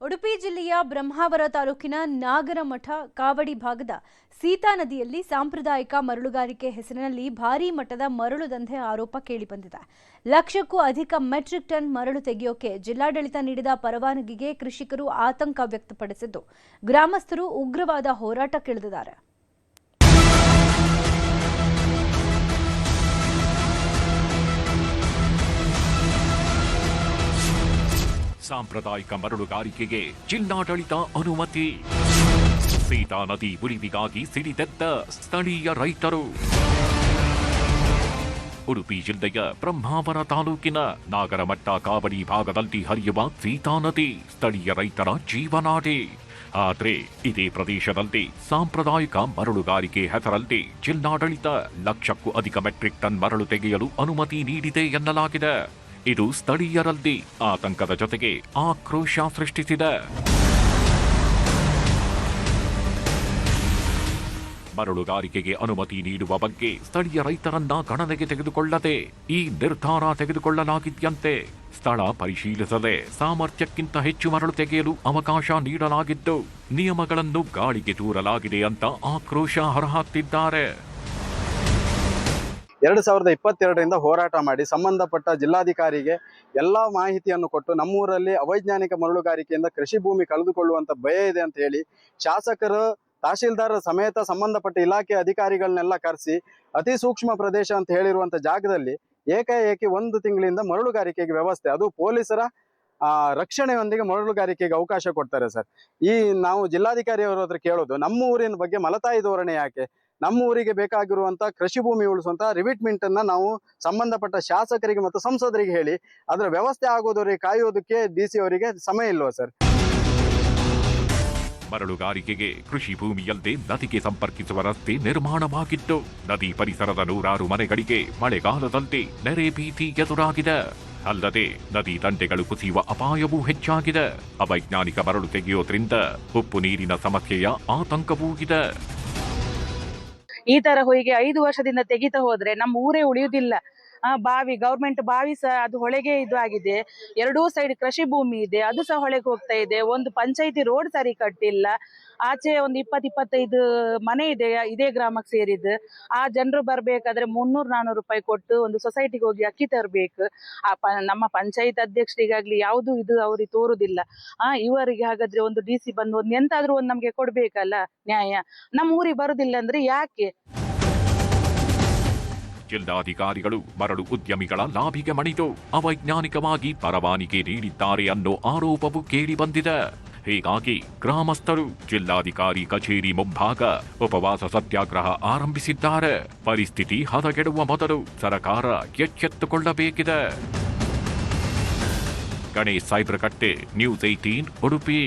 ಉಡುಪಿ ಜಿಲ್ಲೆಯ ಬ್ರಹ್ಮಾವರ ತಾಲೂಕಿನ ನಾಗರಮಠ ಕಾವಡಿ ಭಾಗದ ಸೀತಾ ನದಿಯಲ್ಲಿ ಸಾಂಪ್ರದಾಯಿಕ ಮರಳುಗಾರಿಕೆ ಹೆಸರಿನಲ್ಲಿ ಭಾರೀ ಮಟ್ಟದ ಮರಳು ದಂಧೆ ಆರೋಪ ಕೇಳಿಬಂದಿದೆ. ಲಕ್ಷಕ್ಕೂ ಅಧಿಕ ಮೆಟ್ರಿಕ್ ಟನ್ ಮರಳು ತೆಗೆಯೋಕೆ ಜಿಲ್ಲಾಡಳಿತ ನೀಡಿದ ಪರವಾನಗಿಗೆ ಕೃಷಿಕರು ಆತಂಕ ವ್ಯಕ್ತಪಡಿಸಿದ್ದು, ಗ್ರಾಮಸ್ಥರು ಉಗ್ರವಾದ ಹೋರಾಟಕ್ಕಿಳಿದಿದ್ದಾರೆ. ಸಾಂಪ್ರದಾಯಿಕ ಮರಳುಗಾರಿಕೆಗೆ ಜಿಲ್ಲಾಡಳಿತ ಅನುಮತಿ. ಸೀತಾ ನದಿ ಉಳಿವಿಗಾಗಿ ಸಿಡಿದೆದ್ದ ಸ್ಥಳೀಯ ರೈತರು. ಉಡುಪಿ ಜಿಲ್ಲೆಯ ಬ್ರಹ್ಮಾವರ ತಾಲೂಕಿನ ನಾಗರಮಠ ಕಾವಡಿ ಭಾಗದಲ್ಲಿ ಹರಿಯುವ ಸೀತಾ ನದಿ ಸ್ಥಳೀಯ ರೈತರ ಜೀವನಾಡಿ. ಆದರೆ ಇದೇ ಪ್ರದೇಶದಲ್ಲಿ ಸಾಂಪ್ರದಾಯಿಕ ಮರಳುಗಾರಿಕೆ ಹೆಸರಲ್ಲಿ ಜಿಲ್ಲಾಡಳಿತ ಲಕ್ಷಕ್ಕೂ ಅಧಿಕ ಮೆಟ್ರಿಕ್ ಟನ್ ಮರಳು ತೆಗೆಯಲು ಅನುಮತಿ ನೀಡಿದೆ ಎನ್ನಲಾಗಿದೆ. ಇದು ಸ್ಥಳೀಯರಲ್ಲಿ ಆತಂಕದ ಜೊತೆಗೆ ಆಕ್ರೋಶ ಸೃಷ್ಟಿಸಿದೆ. ಮರಳುಗಾರಿಕೆಗೆ ಅನುಮತಿ ನೀಡುವ ಬಗ್ಗೆ ಸ್ಥಳೀಯ ರೈತರನ್ನ ಗಣನೆಗೆ ತೆಗೆದುಕೊಳ್ಳದೆ ಈ ನಿರ್ಧಾರ ತೆಗೆದುಕೊಳ್ಳಲಾಗಿದೆಯಂತೆ. ಸ್ಥಳ ಪರಿಶೀಲಿಸದೆ ಸಾಮರ್ಥ್ಯಕ್ಕಿಂತ ಹೆಚ್ಚು ಮರಳು ತೆಗೆಯಲು ಅವಕಾಶ ನೀಡಲಾಗಿದ್ದು, ನಿಯಮಗಳನ್ನು ಗಾಳಿಗೆ ತೂರಲಾಗಿದೆ ಅಂತ ಆಕ್ರೋಶ ಹೊರಹಾಕ್ತಿದ್ದಾರೆ. 2022ರಿಂದ ಹೋರಾಟ ಮಾಡಿ ಸಂಬಂಧಪಟ್ಟ ಜಿಲ್ಲಾಧಿಕಾರಿಗೆ ಎಲ್ಲಾ ಮಾಹಿತಿಯನ್ನು ಕೊಟ್ಟು ನಮ್ಮೂರಲ್ಲಿ ಅವೈಜ್ಞಾನಿಕ ಮರಳುಗಾರಿಕೆಯಿಂದ ಕೃಷಿ ಭೂಮಿ ಕಳೆದುಕೊಳ್ಳುವಂತ ಭಯ ಇದೆ ಅಂತ ಹೇಳಿ ಶಾಸಕರು, ತಹಶೀಲ್ದಾರ್ ಸಮೇತ ಸಂಬಂಧಪಟ್ಟ ಇಲಾಖೆ ಅಧಿಕಾರಿಗಳನ್ನೆಲ್ಲ ಕರೆಸಿ ಅತಿ ಸೂಕ್ಷ್ಮ ಪ್ರದೇಶ ಅಂತ ಹೇಳಿರುವಂತ ಜಾಗದಲ್ಲಿ ಏಕಾಏಕಿ 1 ತಿಂಗಳಿಂದ ಮರಳುಗಾರಿಕೆಗೆ ವ್ಯವಸ್ಥೆ, ಅದು ಪೊಲೀಸರ ರಕ್ಷಣೆಯೊಂದಿಗೆ ಮರಳುಗಾರಿಕೆಗೆ ಅವಕಾಶ ಕೊಡ್ತಾರೆ ಸರ್. ನಾವು ಜಿಲ್ಲಾಧಿಕಾರಿಯವರ ಹತ್ರ ಕೇಳೋದು, ನಮ್ಮ ಊರಿನ ಬಗ್ಗೆ ಮಲತಾಯಿ ಧೋರಣೆ ಯಾಕೆ? ನಮ್ಮ ಊರಿಗೆ ಬೇಕಾಗಿರುವಂತ ಕೃಷಿ ಭೂಮಿ ಉಳಿಸುವಂತ ರಿವಿಟ್ಮೆಂಟ್ ಅನ್ನ ನಾವು ಸಂಬಂಧಪಟ್ಟ ಶಾಸಕರಿಗೆ ಮತ್ತು ಸಂಸದರಿಗೆ ಹೇಳಿ ಅದರ ವ್ಯವಸ್ಥೆ ಆಗೋದವರಿಗೆ ಕಾಯೋದಕ್ಕೆ ಡಿಸಿ ಅವರಿಗೆ ಸಮಯ ಇಲ್ವಾ ಸರ್? ಮರಳುಗಾರಿಕೆಗೆ ಕೃಷಿ ಭೂಮಿಯಲ್ಲದೆ ನದಿಗೆ ಸಂಪರ್ಕಿಸುವ ರಸ್ತೆ ನಿರ್ಮಾಣವಾಗಿದ್ದು, ನದಿ ಪರಿಸರದ 100 ಮನೆಗಳಿಗೆ ಮಳೆಗಾಲದಲ್ಲಿ ನೆರೆ ಭೀತಿ ಎದುರಾಗಿದೆ. ಅಲ್ಲದೆ ನದಿ ದಂಡೆಗಳು ಕುಸಿಯುವ ಅಪಾಯವೂ ಹೆಚ್ಚಾಗಿದೆ. ಅವೈಜ್ಞಾನಿಕ ಮರಳು ತೆಗೆಯೋದ್ರಿಂದ ಉಪ್ಪು ನೀರಿನ ಸಮಸ್ಯೆಯ ಆತಂಕವೂ ಇದೆ. ಈ ತರ ಹೋಗಿ 5 ವರ್ಷದಿಂದ ತೆಗಿತಾ ಹೋದ್ರೆ ನಮ್ಮ ಊರೇ ಉಳಿಯುವುದಿಲ್ಲ. ಬಾವಿ, ಗೌರ್ಮೆಂಟ್ ಬಾವಿ ಸಹ ಅದು ಹೊಳೆಗೆ ಇದು ಆಗಿದೆ. 2 ಸೈಡ್ ಕೃಷಿ ಭೂಮಿ ಇದೆ, ಅದು ಸಹ ಹೊಳೆಗೆ ಹೋಗ್ತಾ ಇದೆ. ಒಂದು ಪಂಚಾಯಿತಿ ರೋಡ್ ಸರಿ ಕಟ್ಟಿಲ್ಲ. ಆಚೆ ಒಂದು 20-25 ಮನೆ ಇದೆ ಇದೇ ಗ್ರಾಮಕ್ಕೆ ಸೇರಿದ್ದು. ಆ ಜನರು ಬರ್ಬೇಕಾದ್ರೆ 300-400 ರೂಪಾಯಿ ಕೊಟ್ಟು ಒಂದು ಸೊಸೈಟಿಗೆ ಹೋಗಿ ಅಕ್ಕಿ ತರಬೇಕು. ನಮ್ಮ ಪಂಚಾಯತ್ ಅಧ್ಯಕ್ಷರಿಗಾಗ್ಲಿ ಯಾವುದು ಇದು ಅವ್ರಿಗೆ ತೋರುದಿಲ್ಲ. ಇವರಿಗೆ ಹಾಗಾದ್ರೆ ಒಂದು ಡಿಸಿ ಬಂದು ಒಂದು ಎಂತಾದ್ರೂ ಒಂದು ನಮ್ಗೆ ಕೊಡ್ಬೇಕಲ್ಲ ನ್ಯಾಯ. ನಮ್ಮ ಊರಿಗೆ ಬರುದಿಲ್ಲ ಅಂದ್ರೆ ಯಾಕೆ? ಜಿಲ್ಲಾಧಿಕಾರಿಗಳು ಮರಳು ಉದ್ಯಮಿಗಳ ಲಾಭಿಗೆ ಮಣಿದು ಅವೈಜ್ಞಾನಿಕವಾಗಿ ಪರವಾನಗಿ ನೀಡಿದ್ದಾರೆ ಅನ್ನೋ ಆರೋಪವು ಕೇಳಿಬಂದಿದೆ. ಹೀಗಾಗಿ ಗ್ರಾಮಸ್ಥರು ಜಿಲ್ಲಾಧಿಕಾರಿ ಕಚೇರಿ ಮುಂಭಾಗ ಉಪವಾಸ ಸತ್ಯಾಗ್ರಹ ಆರಂಭಿಸಿದ್ದಾರೆ. ಪರಿಸ್ಥಿತಿ ಹದಗೆಡುವ ಮೊದಲು ಸರ್ಕಾರ ಎಚ್ಚೆತ್ತುಕೊಳ್ಳಬೇಕಿದೆ. ಗಣೇಶ್ ಸೈಬ್ರಕಟ್ಟೆ, ನ್ಯೂಸ್ 18 ಉಡುಪಿ.